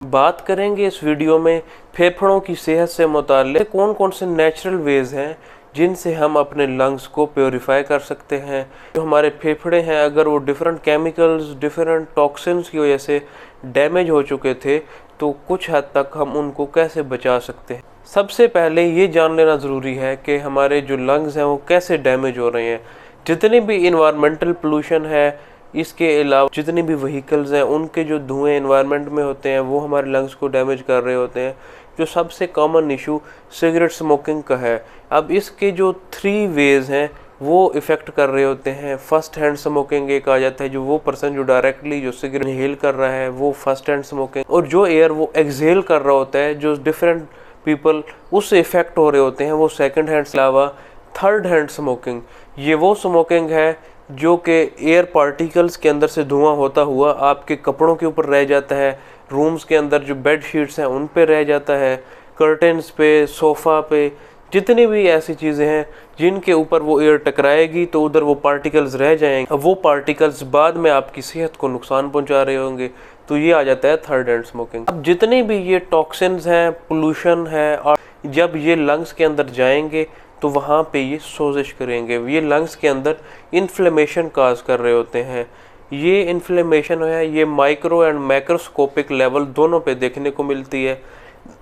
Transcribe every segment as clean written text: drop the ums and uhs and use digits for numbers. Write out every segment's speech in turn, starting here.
बात करेंगे इस वीडियो में फेफड़ों की सेहत से मुताल्लिक कौन कौन से नेचुरल वेज हैं जिनसे हम अपने लंग्स को प्योरीफाई कर सकते हैं। जो हमारे फेफड़े हैं, अगर वो डिफरेंट केमिकल्स, डिफरेंट टॉक्सिन्स की वजह से डैमेज हो चुके थे, तो कुछ हद तक हम उनको कैसे बचा सकते हैं। सबसे पहले ये जान लेना ज़रूरी है कि हमारे जो लंग्स हैं वो कैसे डैमेज हो रहे हैं। जितनी भी इन्वायरमेंटल पोल्यूशन है, इसके अलावा जितनी भी व्हीकल्स हैं, उनके जो धुएं एनवायरनमेंट में होते हैं वो हमारे लंग्स को डैमेज कर रहे होते हैं। जो सबसे कॉमन इशू सिगरेट स्मोकिंग का है। अब इसके जो 3 वेज हैं वो इफ़ेक्ट कर रहे होते हैं। फर्स्ट हैंड स्मोकिंग एक आ जाता है, जो वो पर्सन जो डायरेक्टली जो सिगरेट इनहेल कर रहा है वो फर्स्ट हैंड स्मोकिंग, और जो एयर वो एक्सहेल कर रहा होता है, जो डिफरेंट पीपल उससे इफ़ेक्ट हो रहे होते हैं, वो सेकंड हैंड। अलावा थर्ड हैंड स्मोकिंग, ये वो स्मोकिंग है जो कि एयर पार्टिकल्स के अंदर से धुआं होता हुआ आपके कपड़ों के ऊपर रह जाता है, रूम्स के अंदर जो बेड शीट्स हैं उन पे रह जाता है, कर्टन्स पे, सोफ़ा पे, जितनी भी ऐसी चीज़ें हैं जिनके ऊपर वो एयर टकराएगी तो उधर वो पार्टिकल्स रह जाएंगे। अब वो पार्टिकल्स बाद में आपकी सेहत को नुकसान पहुंचा रहे होंगे, तो ये आ जाता है थर्ड हैंड स्मोकिंग। अब जितने भी ये टॉक्सिन्स हैं, पोल्यूशन है, और जब ये लंग्स के अंदर जाएंगे तो वहाँ पे ये सोजिश करेंगे। ये लंग्स के अंदर इन्फ्लेमेशन काज कर रहे होते हैं। ये इन्फ्लेमेशन है, ये माइक्रो एंड मैक्रोस्कोपिक लेवल दोनों पे देखने को मिलती है।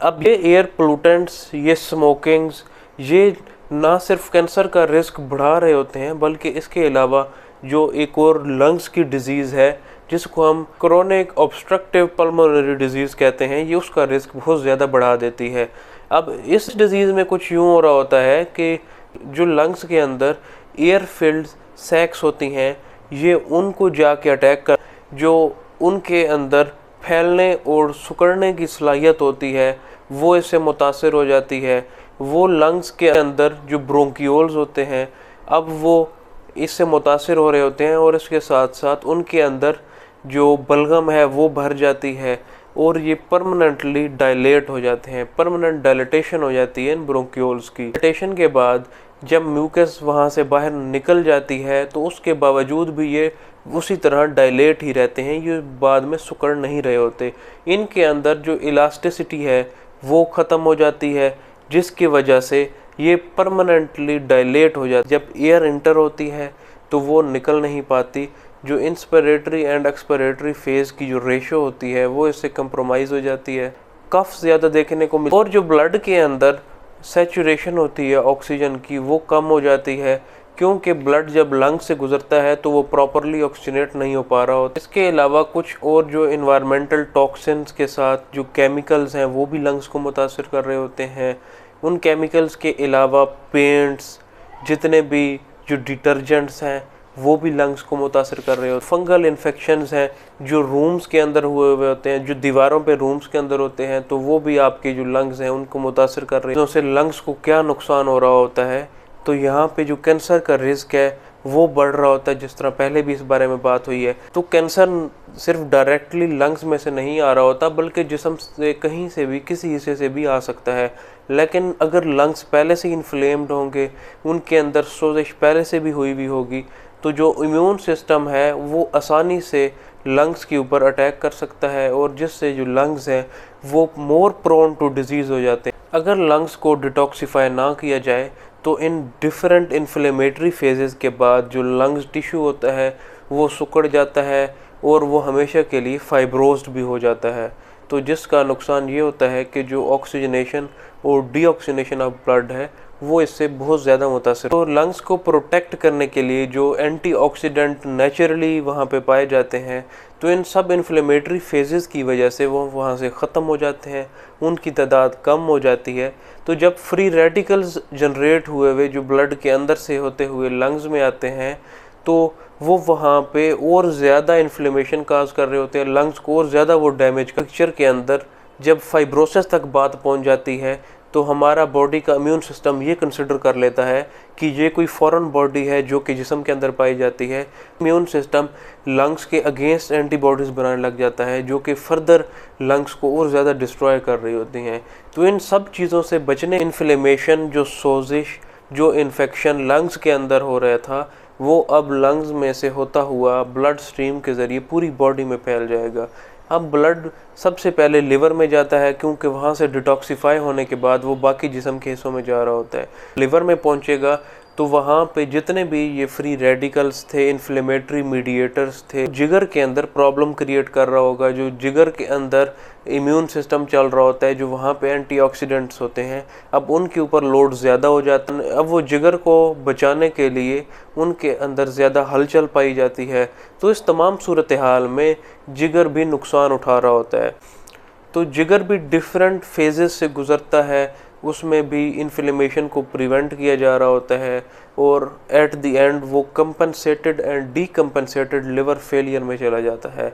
अब ये एयर पोल्यूटेंट्स, ये स्मोकिंग्स, ये ना सिर्फ कैंसर का रिस्क बढ़ा रहे होते हैं, बल्कि इसके अलावा जो एक और लंग्स की डिजीज़ है जिसको हम क्रोनिक ऑब्स्ट्रक्टिव पल्मोनरी डिजीज़ कहते हैं, ये उसका रिस्क बहुत ज़्यादा बढ़ा देती है। अब इस डिज़ीज़ में कुछ यूँ हो रहा होता है कि जो लंग्स के अंदर एयर फिल्ड सैक्स होती हैं, ये उनको जाके अटैक कर, जो उनके अंदर फैलने और सिकुड़ने की सलाहियत होती है वो इससे मुतासर हो जाती है। वो लंग्स के अंदर जो ब्रोंकियोल्स होते हैं, अब वो इससे मुतासर हो रहे होते हैं, और इसके साथ साथ उनके अंदर जो बलगम है वो भर जाती है और ये परमानेंटली डायलेट हो जाते हैं। परमानेंट डायलेटेशन हो जाती है इन ब्रोंकियोल्स की। डायलेटेशन के बाद जब म्यूकस वहाँ से बाहर निकल जाती है तो उसके बावजूद भी ये उसी तरह डायलेट ही रहते हैं, ये बाद में सिकुड़ नहीं रहे होते। इनके अंदर जो इलास्टिसिटी है वो ख़त्म हो जाती है, जिसकी वजह से ये परमानेंटली डायलेट हो जाती है। जब एयर इंटर होती है तो वो निकल नहीं पाती। जो इंस्पिरेटरी एंड एक्सपिरेटरी फेज़ की जो रेशो होती है वो इससे कंप्रोमाइज़ हो जाती है। कफ ज़्यादा देखने को मिलता है, और जो ब्लड के अंदर सैचुरेशन होती है ऑक्सीजन की वो कम हो जाती है, क्योंकि ब्लड जब लंग से गुजरता है तो वो प्रॉपरली ऑक्सीजनेट नहीं हो पा रहा होता। इसके अलावा कुछ और जो इन्वायरमेंटल टॉक्सिन्स के साथ जो केमिकल्स हैं वो भी लंग्स को मुतासर कर रहे होते हैं। उन केमिकल्स के अलावा पेंट्स, जितने भी जो डिटर्जेंट्स हैं वो भी लंग्स को मुतासर कर रहे होते हैं। फंगल इन्फेक्शंस हैं जो रूम्स के अंदर हुए हुए होते हैं, जो दीवारों पे रूम्स के अंदर होते हैं, तो वो भी आपके जो लंग्स हैं उनको मुतासर कर रहे हैं। उससे लंग्स को क्या नुकसान हो रहा होता है, तो यहाँ पे जो कैंसर का रिस्क है वो बढ़ रहा होता है, जिस तरह पहले भी इस बारे में बात हुई है। तो कैंसर सिर्फ डायरेक्टली लंग्स में से नहीं आ रहा होता, बल्कि जिस्म से कहीं से भी, किसी हिस्से से भी आ सकता है। लेकिन अगर लंग्स पहले से इन्फ्लेम्ड होंगे, उनके अंदर सोजिश पहले से भी हुई होगी, तो जो इम्यून सिस्टम है वो आसानी से लंग्स के ऊपर अटैक कर सकता है, और जिससे जो लंग्स हैं वो मोर प्रोन टू डिजीज़ हो जाते हैं। अगर लंग्स को डिटॉक्सिफाई ना किया जाए तो इन डिफरेंट इन्फ्लेमेटरी फेजेस के बाद जो लंग्स टिश्यू होता है वो सिकुड़ जाता है, और वो हमेशा के लिए फाइब्रोज्ड भी हो जाता है। तो जिसका नुकसान ये होता है कि जो ऑक्सीजनेशन और डीऑक्सीजनेशन ऑफ ब्लड है वो इससे बहुत ज़्यादा मुतासर। तो लंग्स को प्रोटेक्ट करने के लिए जो एंटीऑक्सीडेंट नेचुरली वहाँ पे पाए जाते हैं, तो इन सब इन्फ्लेमेटरी फेजेस की वजह से वो वहाँ से ख़त्म हो जाते हैं, उनकी तादाद कम हो जाती है। तो जब फ्री रेडिकल्स जनरेट हुए जो ब्लड के अंदर से होते हुए लंग्स में आते हैं, तो वो वहाँ पे और ज़्यादा इन्फ्लेमेशन काज कर रहे होते हैं, लंग्स को और ज़्यादा वो डैमेज। पिक्चर के अंदर जब फाइब्रोसिस तक बात पहुँच जाती है तो हमारा बॉडी का इम्यून सिस्टम ये कंसिडर कर लेता है कि ये कोई फॉरेन बॉडी है जो कि जिस्म के अंदर पाई जाती है। इम्यून सिस्टम लंग्स के अगेंस्ट एंटीबॉडीज़ बनाने लग जाता है, जो कि फर्दर लंग्स को और ज़्यादा डिस्ट्रॉय कर रही होती हैं। तो इन सब चीज़ों से बचने, इन्फ्लेमेशन, जो सोजिश, जो इन्फेक्शन लंग्स के अंदर हो रहा था, वो अब लंग्स में से होता हुआ ब्लड स्ट्रीम के ज़रिए पूरी बॉडी में फैल जाएगा। अब ब्लड सबसे पहले लिवर में जाता है, क्योंकि वहाँ से डिटॉक्सिफाई होने के बाद वो बाकी जिस्म के हिस्सों में जा रहा होता है। लिवर में पहुँचेगा तो वहाँ पे जितने भी ये फ्री रेडिकल्स थे, इन्फ्लेमेटरी मीडिएटर्स थे, जिगर के अंदर प्रॉब्लम क्रिएट कर रहा होगा। जो जिगर के अंदर इम्यून सिस्टम चल रहा होता है, जो वहाँ पे एंटीऑक्सीडेंट्स होते हैं, अब उनके ऊपर लोड ज़्यादा हो जाता है। अब वो जिगर को बचाने के लिए उनके अंदर ज़्यादा हलचल पाई जाती है। तो इस तमाम सूरत हाल में जिगर भी नुकसान उठा रहा होता है। तो जिगर भी डिफरेंट फेजेस से गुज़रता है, उसमें भी इन्फ्लेमेशन को प्रिवेंट किया जा रहा होता है, और एट द एंड वो कंपनसेटेड एंड डीकम्पनसेटेड लिवर फेलियर में चला जाता है।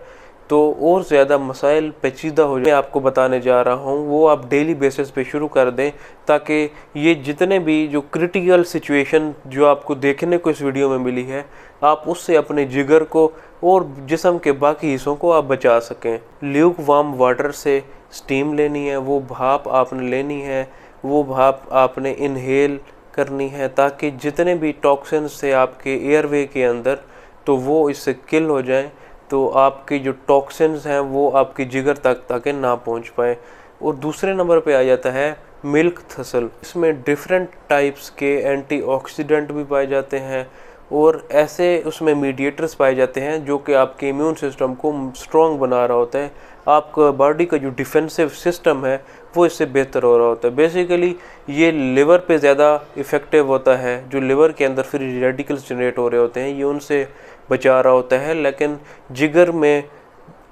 तो और ज़्यादा मसाइल पेचीदा हो जाए आपको बताने जा रहा हूँ, वो आप डेली बेसिस पे शुरू कर दें, ताकि ये जितने भी जो क्रिटिकल सिचुएशन जो आपको देखने को इस वीडियो में मिली है, आप उससे अपने जिगर को और जिस्म के बाकी हिस्सों को आप बचा सकें। ल्यूक वार्म वाटर से स्टीम लेनी है, वो भाप आपने लेनी है, वो भाप आपने इनहेल करनी है, ताकि जितने भी टॉक्सिन्स थे आपके एयरवे के अंदर, तो वो इससे किल हो जाएं। तो आपके जो टॉक्सिन्स हैं वो आपकी जिगर तक ताकि ना पहुंच पाए। और दूसरे नंबर पे आ जाता है मिल्क थसल। इसमें डिफरेंट टाइप्स के एंटीऑक्सीडेंट भी पाए जाते हैं, और ऐसे उसमें मीडिएटर्स पाए जाते हैं जो कि आपके इम्यून सिस्टम को स्ट्रॉन्ग बना रहा होता है। आपका बॉडी का जो डिफेंसिव सिस्टम है वो इससे बेहतर हो रहा होता है। बेसिकली ये लिवर पे ज़्यादा इफ़ेक्टिव होता है। जो लिवर के अंदर फ्री रेडिकल्स जनरेट हो रहे होते हैं, ये उनसे बचा रहा होता है। लेकिन जिगर में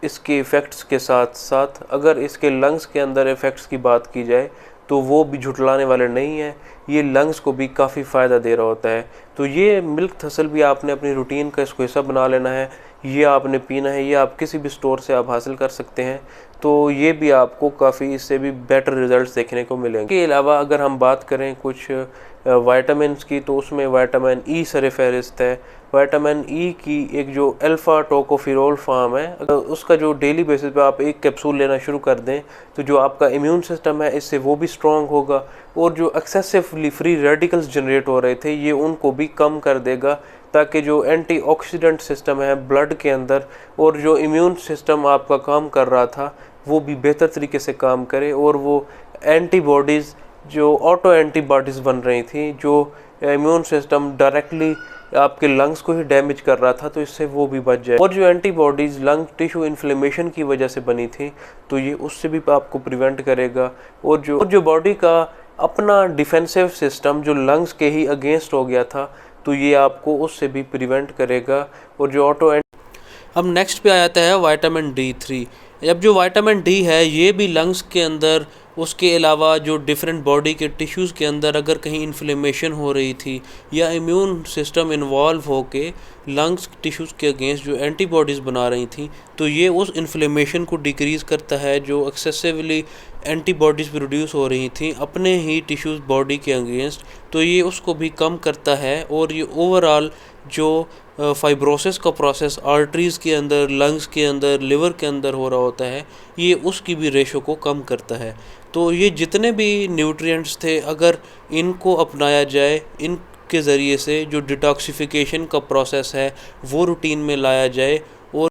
इसके इफ़ेक्ट्स के साथ साथ अगर इसके लंग्स के अंदर इफ़ेक्ट्स की बात की जाए तो वो भी झुटलाने वाले नहीं हैं। ये लंग्स को भी काफ़ी फ़ायदा दे रहा होता है। तो ये मिल्क थसल भी आपने अपनी रूटीन का इसको हिस्सा बना लेना है। ये आपने पीना है, ये आप किसी भी स्टोर से आप हासिल कर सकते हैं। तो ये भी आपको काफ़ी इससे भी बेटर रिजल्ट्स देखने को मिलेंगे। इसके अलावा अगर हम बात करें कुछ वाइटामिन्स की, तो उसमें विटामिन ई सरफहरिस्त है। विटामिन ई की एक जो अल्फ़ा टोकोफिरोल फार्म है, अगर उसका जो डेली बेसिस पे आप एक कैप्सूल लेना शुरू कर दें, तो जो आपका इम्यून सिस्टम है इससे वो भी स्ट्रॉन्ग होगा, और जो एक्सेसिवली फ्री रेडिकल्स जनरेट हो रहे थे ये उनको भी कम कर देगा, ताकि जो एंटीऑक्सीडेंट सिस्टम है ब्लड के अंदर और जो इम्यून सिस्टम आपका काम कर रहा था वो भी बेहतर तरीके से काम करे, और वो एंटीबॉडीज़ जो ऑटो एंटीबॉडीज़ बन रही थी, जो इम्यून सिस्टम डायरेक्टली आपके लंग्स को ही डैमेज कर रहा था, तो इससे वो भी बच जाए। और जो एंटीबॉडीज़ लंग टिश्यू इन्फ्लेमेशन की वजह से बनी थी, तो ये उससे भी आपको प्रिवेंट करेगा। और जो बॉडी का अपना डिफेंसिव सिस्टम जो लंग्स के ही अगेंस्ट हो गया था, तो ये आपको उससे भी प्रिवेंट करेगा। और जो अब नेक्स्ट पे आ जाता है विटामिन D3। अब जो विटामिन डी है ये भी लंग्स के अंदर, उसके अलावा जो डिफरेंट बॉडी के टिश्यूज़ के अंदर अगर कहीं इन्फ्लेमेशन हो रही थी या इम्यून सिस्टम इन्वॉल्व होके लंग्स टिश्यूज़ के अगेंस्ट जो एंटीबॉडीज़ बना रही थी, तो ये उस इन्फ्लेमेशन को डिक्रीज़ करता है। जो एक्सेसिवली एंटीबॉडीज़ प्रोड्यूस हो रही थी अपने ही टिश्यूज़ बॉडी के अगेंस्ट, तो ये उसको भी कम करता है। और ये ओवरऑल जो फाइब्रोसिस का प्रोसेस आर्टरीज़ के अंदर, लंग्स के अंदर, लिवर के अंदर हो रहा होता है, ये उसकी भी रेशो को कम करता है। तो ये जितने भी न्यूट्रिएंट्स थे, अगर इनको अपनाया जाए, इनके ज़रिए से जो डिटॉक्सिफिकेशन का प्रोसेस है वो रूटीन में लाया जाए,